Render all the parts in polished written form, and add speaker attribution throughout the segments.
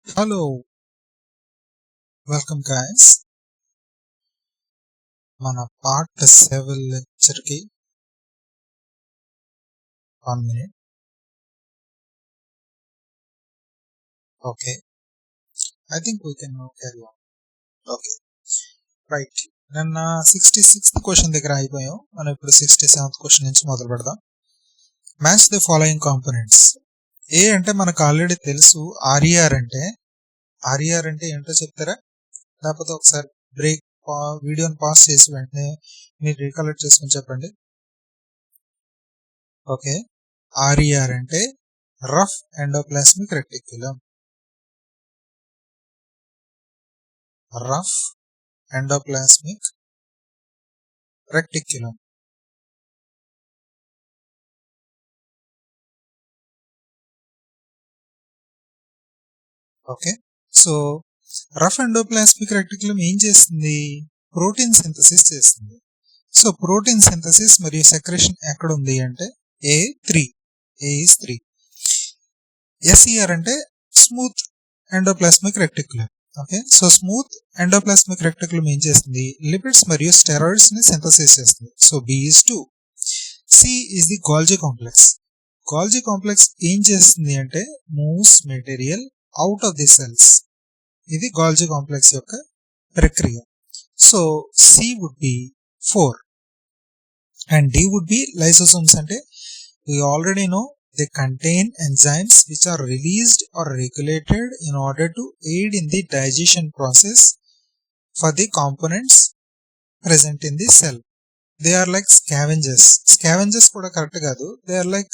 Speaker 1: Hello, welcome guys. మన part 7 lecture కి 1 minute. Okay, I think we can now carry on. Okay, right. నిన్న 66th question దగ్గర అయిపోయాం. మనం ఇప్పుడు 67th క్వశ్చన్ నుంచి మొదలు పెడదాం. Match the following components. A అంటే మనకు ఆల్రెడీ తెలుసు. ఆర్ఈఆర్ అంటే ఏంటో చెప్తారా? లేకపోతే ఒకసారి బ్రేక్ వీడియోని పాస్ చేసి వెంటనే మీరు రీకలెక్ట్ చేసుకుని చెప్పండి. ఓకే, ఆర్ఈఆర్ అంటే rough endoplasmic reticulum. Rough endoplasmic reticulum. Okay, so rough endoplasmic reticulum ఏం చేస్తుంది? ప్రోటీన్ సింథసిస్ చేస్తుంది. సో ప్రోటీన్ సింథసిస్ మరియు సెక్రేషన్ ఎక్కడ ఉంది అంటే A3. SER అంటే smooth endoplasmic reticulum. Okay, so smooth endoplasmic reticulum ఏం చేస్తుంది? లిపిడ్స్ మరియు స్టెరాయిడ్స్ ని సింథసిస్ చేస్తుంది. So B2. C is the Golgi complex. Golgi complex ఏం చేస్తుంది అంటే moves material out of the cells. ఇది Golgi complex యొక్క ప్రక్రియ. So C would be 4 and D would be lysosomes. అంటే we already know they contain enzymes which are released or regulated in order to aid in the digestion process for the components present in the cell. They are like scavengers కూడా correct కాదు, they are like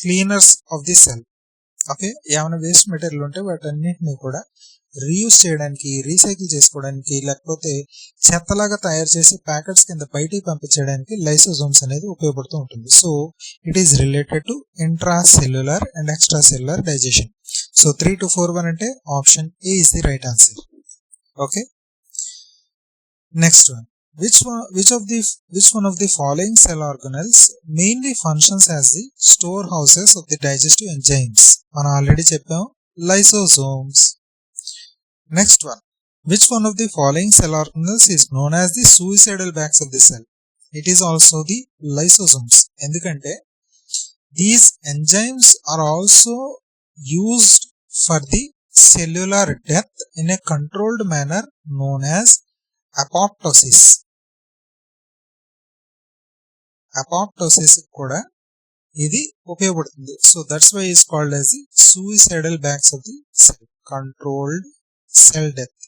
Speaker 1: cleaners of the cell. Okay, ఏమైనా waste material ఉంటే వాటన్నిటిని కూడా reuse చేయడానికి, recycle చేసుకోవడానికి, లేకపోతే చెత్తలాగా తయారు చేసి ప్యాకెట్స్ కింద బయటికి పంపించడానికి లైసోజోమ్స్ అనేది ఉపయోగపడుతూ ఉంటుంది. So it is related to intracellular and extracellular digestion. So 3 to 4 1 అంటే option A is the right answer. Okay, next one. Which one of the following cell organelles mainly functions as the storehouses of the digestive enzymes? మనం already చెప్పాం, lysosomes. Next one. Which one of the following cell organelles is known as the suicidal bags of the cell? It is also the lysosomes. ఎందుకంటే these enzymes are also used for the cellular death in a controlled manner known as apoptosis. Apoptosis కూడా ఇది ఉపయోగపడుతుంది. So that's why is called as the suicidal bags of the cell, controlled cell death.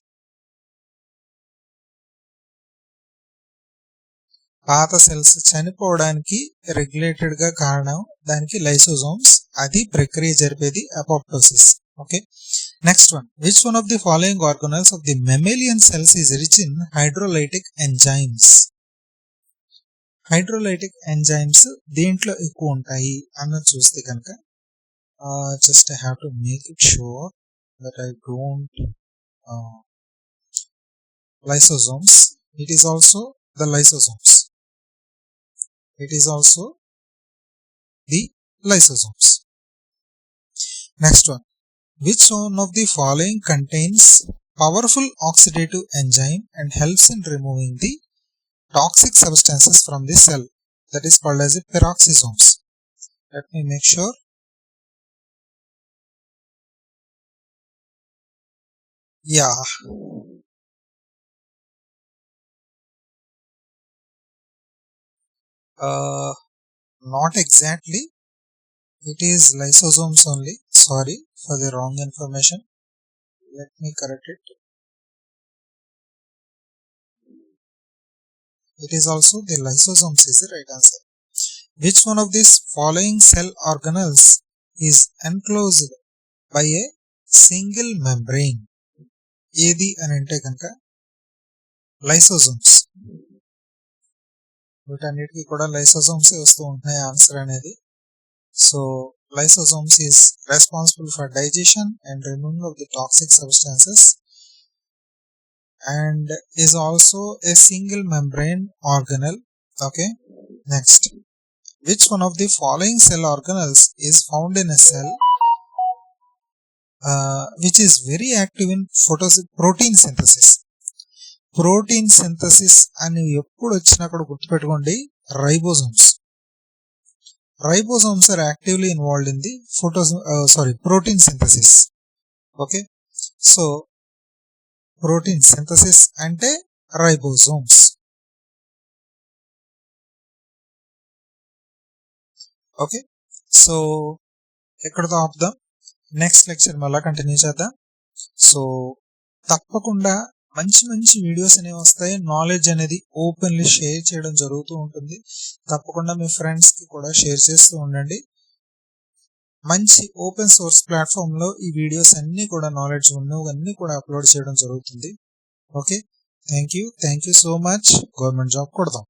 Speaker 1: పాత cells చనిపోవడానికి regulated గా కారణం దానికి lysosomes. అది ప్రక్రియ జరిపేది apoptosis. Okay, next one. Which one of the following organelles of the mammalian cells is rich in hydrolytic enzymes? Hydrolytic enzymes దేంట్లో ఎక్కువ ఉంటాయి అన్నది చూస్తే కనుక just I have to make it sure that I don't lysosomes. It is also the lysosomes. Next one. Which one of the following contains powerful oxidative enzyme and helps in removing the toxic substances from the cell? That is called as the peroxisomes. Let me make sure. Yeah. Not exactly. It is lysosomes only. Sorry for the wrong information. Let me correct it. It is also the lysosomes is the right answer. Which one of these following cell organelles is enclosed by a single membrane? ఏది అని అంటే కనుక lysosomes. వీటన్నిటికీ కూడా lysosomes వస్తూ ఉంటాయి answer అనేది. So lysosomes is responsible for digestion and removal of the toxic substances and is also a single membrane organelle. Okay, next. Which one of the following cell organelles is found in a cell which is very active in protein synthesis. Protein synthesis అని ఎప్పుడు వచ్చినా కూడా గుర్తుపెట్టుకోండి, ribosomes are actively involved in the protein synthesis. Okay, so protein synthesis అంటే ribosomes. Okay, so ఎక్కడతో ఆపుదాం, next lecture మళ్ళా continue చేద్దాం. సో తప్పకుండా మంచి మంచి వీడియోస్ అనేవి వస్తాయి. నాలెడ్జ్ అనేది ఓపెన్లీ షేర్ చేయడం జరుగుతూ ఉంటుంది. తప్పకుండా మీ ఫ్రెండ్స్ కి కూడా షేర్ చేస్తూ ఉండండి. మంచి ఓపెన్ సోర్స్ ప్లాట్ఫామ్ లో ఈ వీడియోస్ అన్ని కూడా నాలెడ్జ్ ఉన్నవన్నీ కూడా అప్లోడ్ చేయడం జరుగుతుంది. Okay, thank you so much. Government job కొడదాం.